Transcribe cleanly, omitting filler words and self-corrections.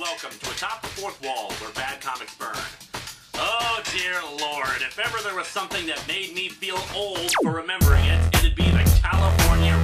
welcome to Atop the Fourth Wall, where bad comics burn. Oh dear Lord, if ever there was something that made me feel old for remembering it, it'd be the California